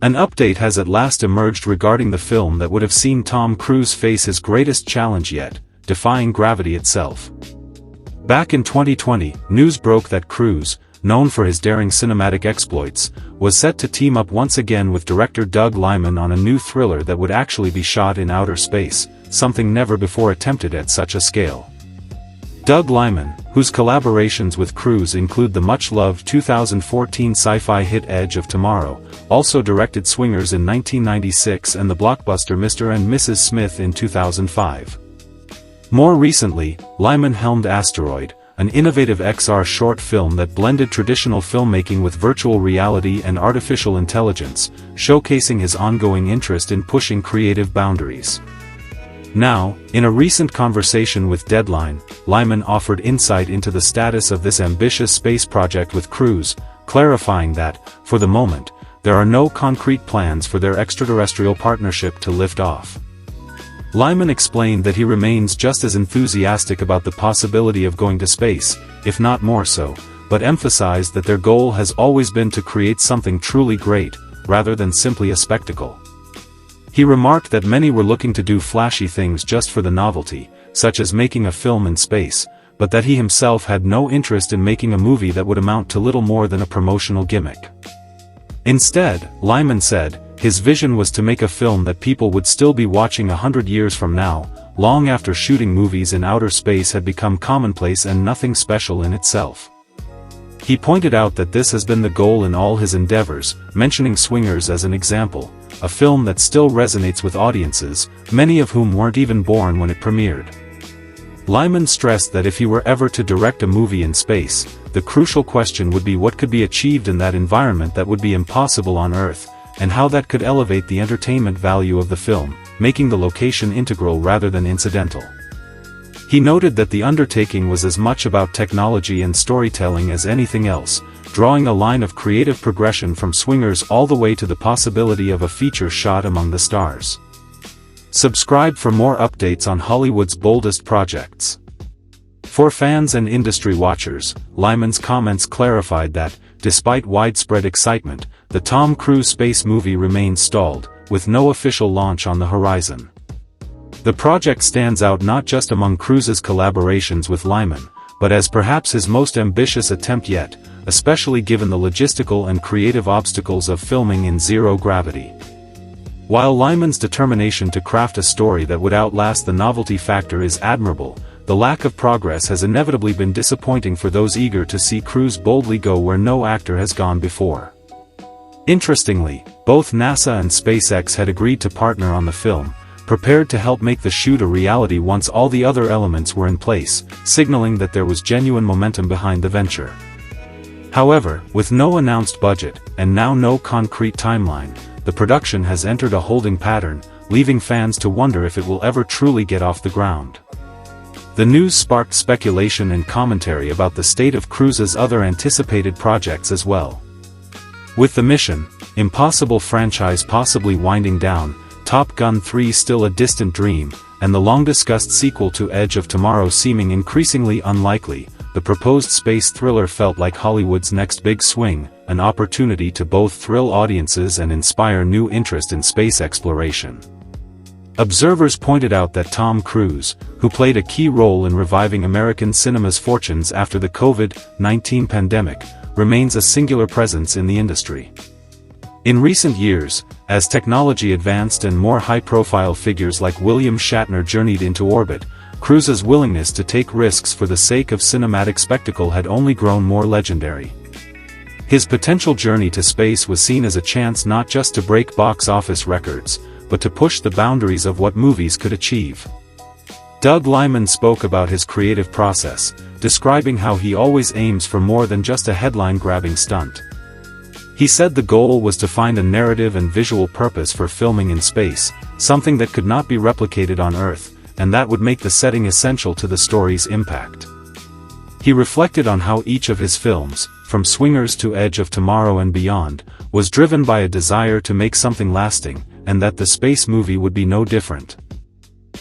An update has at last emerged regarding the film that would have seen Tom Cruise face his greatest challenge yet, defying gravity itself. Back in 2020, news broke that Cruise, known for his daring cinematic exploits, was set to team up once again with director Doug Liman on a new thriller that would actually be shot in outer space, something never before attempted at such a scale. Doug Liman, whose collaborations with Cruise include the much-loved 2014 sci-fi hit Edge of Tomorrow, also directed Swingers in 1996 and the blockbuster Mr. and Mrs. Smith in 2005. More recently, Liman helmed Asteroid, an innovative XR short film that blended traditional filmmaking with virtual reality and artificial intelligence, showcasing his ongoing interest in pushing creative boundaries. Now, in a recent conversation with Deadline, Liman offered insight into the status of this ambitious space project with Cruise, clarifying that, for the moment, there are no concrete plans for their extraterrestrial partnership to lift off. Liman explained that he remains just as enthusiastic about the possibility of going to space, if not more so, but emphasized that their goal has always been to create something truly great, rather than simply a spectacle. He remarked that many were looking to do flashy things just for the novelty, such as making a film in space, but that he himself had no interest in making a movie that would amount to little more than a promotional gimmick. Instead, Liman said, his vision was to make a film that people would still be watching 100 years from now, long after shooting movies in outer space had become commonplace and nothing special in itself. He pointed out that this has been the goal in all his endeavors, mentioning Swingers as an example, a film that still resonates with audiences, many of whom weren't even born when it premiered. Liman stressed that if he were ever to direct a movie in space, the crucial question would be what could be achieved in that environment that would be impossible on Earth, and how that could elevate the entertainment value of the film, making the location integral rather than incidental. He noted that the undertaking was as much about technology and storytelling as anything else, drawing a line of creative progression from Swingers all the way to the possibility of a feature shot among the stars. Subscribe for more updates on Hollywood's boldest projects. For fans and industry watchers, Liman's comments clarified that, despite widespread excitement, the Tom Cruise space movie remains stalled, with no official launch on the horizon. The project stands out not just among Cruise's collaborations with Liman, but as perhaps his most ambitious attempt yet, especially given the logistical and creative obstacles of filming in zero gravity. While Liman's determination to craft a story that would outlast the novelty factor is admirable, the lack of progress has inevitably been disappointing for those eager to see Cruise boldly go where no actor has gone before. Interestingly, both NASA and SpaceX had agreed to partner on the film, prepared to help make the shoot a reality once all the other elements were in place, signaling that there was genuine momentum behind the venture. However, with no announced budget, and now no concrete timeline, the production has entered a holding pattern, leaving fans to wonder if it will ever truly get off the ground. The news sparked speculation and commentary about the state of Cruise's other anticipated projects as well. With the Mission Impossible franchise possibly winding down, Top Gun 3 still a distant dream, and the long-discussed sequel to Edge of Tomorrow seeming increasingly unlikely, the proposed space thriller felt like Hollywood's next big swing, an opportunity to both thrill audiences and inspire new interest in space exploration. Observers pointed out that Tom Cruise, who played a key role in reviving American cinema's fortunes after the COVID-19 pandemic, remains a singular presence in the industry. In recent years, as technology advanced and more high-profile figures like William Shatner journeyed into orbit, Cruise's willingness to take risks for the sake of cinematic spectacle had only grown more legendary. His potential journey to space was seen as a chance not just to break box office records, but to push the boundaries of what movies could achieve. Doug Liman spoke about his creative process, describing how he always aims for more than just a headline-grabbing stunt. He said the goal was to find a narrative and visual purpose for filming in space, something that could not be replicated on Earth, and that would make the setting essential to the story's impact. He reflected on how each of his films, from Swingers to Edge of Tomorrow and beyond, was driven by a desire to make something lasting, and that the space movie would be no different.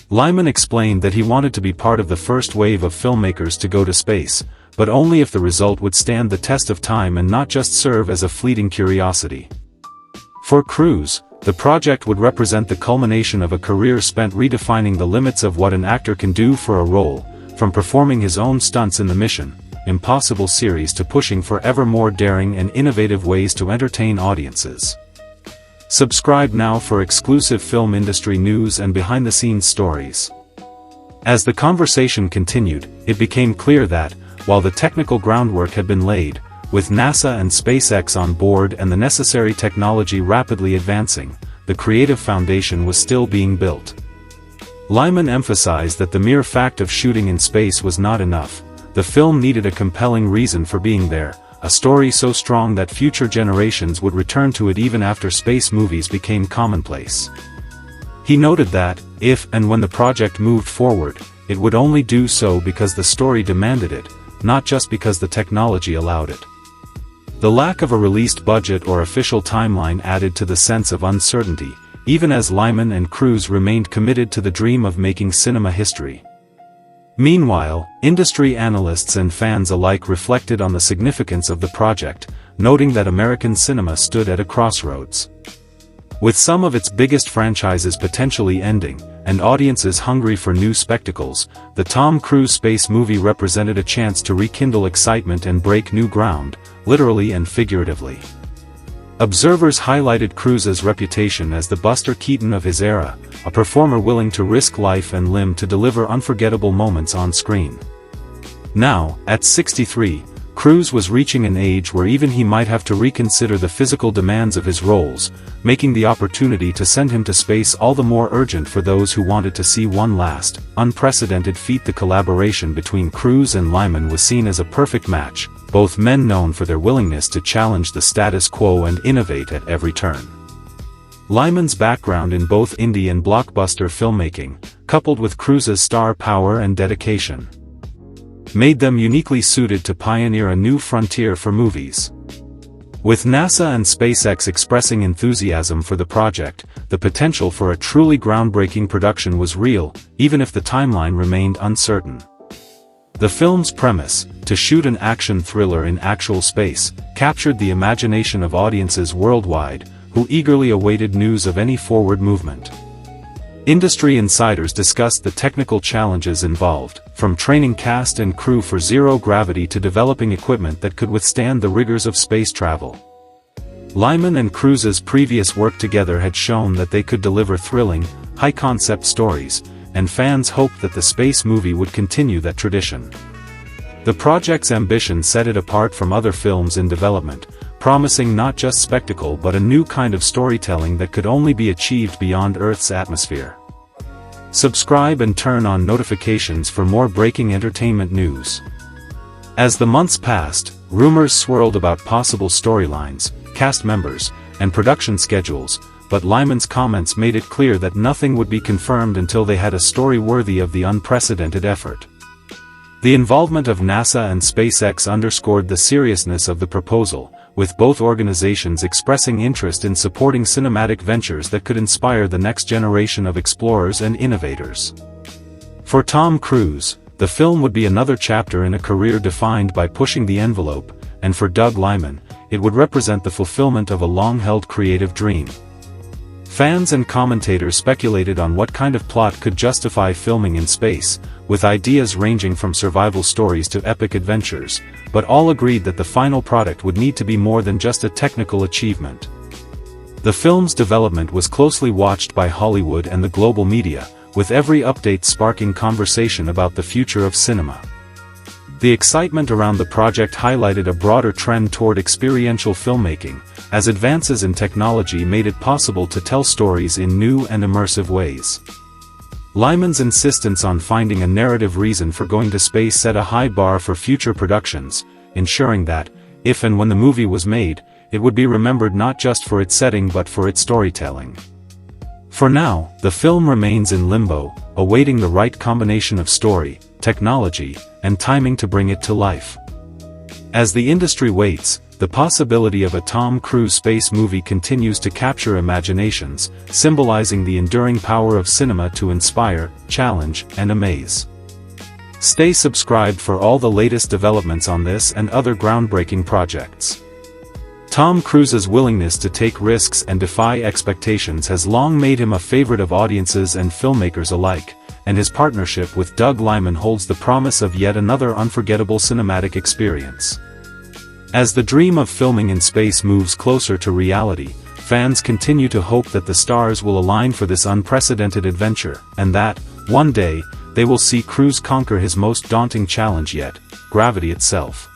Liman explained that he wanted to be part of the first wave of filmmakers to go to space, but only if the result would stand the test of time and not just serve as a fleeting curiosity. For Cruise, the project would represent the culmination of a career spent redefining the limits of what an actor can do for a role, from performing his own stunts in the Mission Impossible series to pushing for ever more daring and innovative ways to entertain audiences. Subscribe now for exclusive film industry news and behind-the-scenes stories. As the conversation continued, it became clear that, while the technical groundwork had been laid, with NASA and SpaceX on board and the necessary technology rapidly advancing, the creative foundation was still being built. Liman emphasized that the mere fact of shooting in space was not enough. The film needed a compelling reason for being there, a story so strong that future generations would return to it even after space movies became commonplace. He noted that, if and when the project moved forward, it would only do so because the story demanded it, not just because the technology allowed it. The lack of a released budget or official timeline added to the sense of uncertainty, even as Liman and Cruise remained committed to the dream of making cinema history. Meanwhile, industry analysts and fans alike reflected on the significance of the project, noting that American cinema stood at a crossroads. With some of its biggest franchises potentially ending, and audiences hungry for new spectacles, the Tom Cruise space movie represented a chance to rekindle excitement and break new ground, literally and figuratively. Observers highlighted Cruise's reputation as the Buster Keaton of his era, a performer willing to risk life and limb to deliver unforgettable moments on screen. Now, at 63, Cruise was reaching an age where even he might have to reconsider the physical demands of his roles, making the opportunity to send him to space all the more urgent for those who wanted to see one last, unprecedented feat. The collaboration between Cruise and Liman was seen as a perfect match, both men known for their willingness to challenge the status quo and innovate at every turn. Liman's background in both indie and blockbuster filmmaking, coupled with Cruise's star power and dedication, made them uniquely suited to pioneer a new frontier for movies. With NASA and SpaceX expressing enthusiasm for the project, the potential for a truly groundbreaking production was real, even if the timeline remained uncertain. The film's premise, to shoot an action thriller in actual space, captured the imagination of audiences worldwide, who eagerly awaited news of any forward movement. Industry insiders discussed the technical challenges involved, from training cast and crew for zero gravity to developing equipment that could withstand the rigors of space travel. Liman and Cruise's previous work together had shown that they could deliver thrilling, high-concept stories, and fans hoped that the space movie would continue that tradition. The project's ambition set it apart from other films in development, promising not just spectacle but a new kind of storytelling that could only be achieved beyond Earth's atmosphere. Subscribe and turn on notifications for more breaking entertainment news. As the months passed, rumors swirled about possible storylines, cast members, and production schedules, but Liman's comments made it clear that nothing would be confirmed until they had a story worthy of the unprecedented effort. The involvement of NASA and SpaceX underscored the seriousness of the proposal, with both organizations expressing interest in supporting cinematic ventures that could inspire the next generation of explorers and innovators. For Tom Cruise, the film would be another chapter in a career defined by pushing the envelope, and for Doug Liman, it would represent the fulfillment of a long-held creative dream. Fans and commentators speculated on what kind of plot could justify filming in space, with ideas ranging from survival stories to epic adventures, but all agreed that the final product would need to be more than just a technical achievement. The film's development was closely watched by Hollywood and the global media, with every update sparking conversation about the future of cinema. The excitement around the project highlighted a broader trend toward experiential filmmaking, as advances in technology made it possible to tell stories in new and immersive ways. Liman's insistence on finding a narrative reason for going to space set a high bar for future productions, ensuring that, if and when the movie was made, it would be remembered not just for its setting but for its storytelling. For now, the film remains in limbo, awaiting the right combination of story, technology, and timing to bring it to life. As the industry waits, the possibility of a Tom Cruise space movie continues to capture imaginations, symbolizing the enduring power of cinema to inspire, challenge, and amaze. Stay subscribed for all the latest developments on this and other groundbreaking projects. Tom Cruise's willingness to take risks and defy expectations has long made him a favorite of audiences and filmmakers alike, and his partnership with Doug Liman holds the promise of yet another unforgettable cinematic experience. As the dream of filming in space moves closer to reality, fans continue to hope that the stars will align for this unprecedented adventure, and that, one day, they will see Cruise conquer his most daunting challenge yet, gravity itself.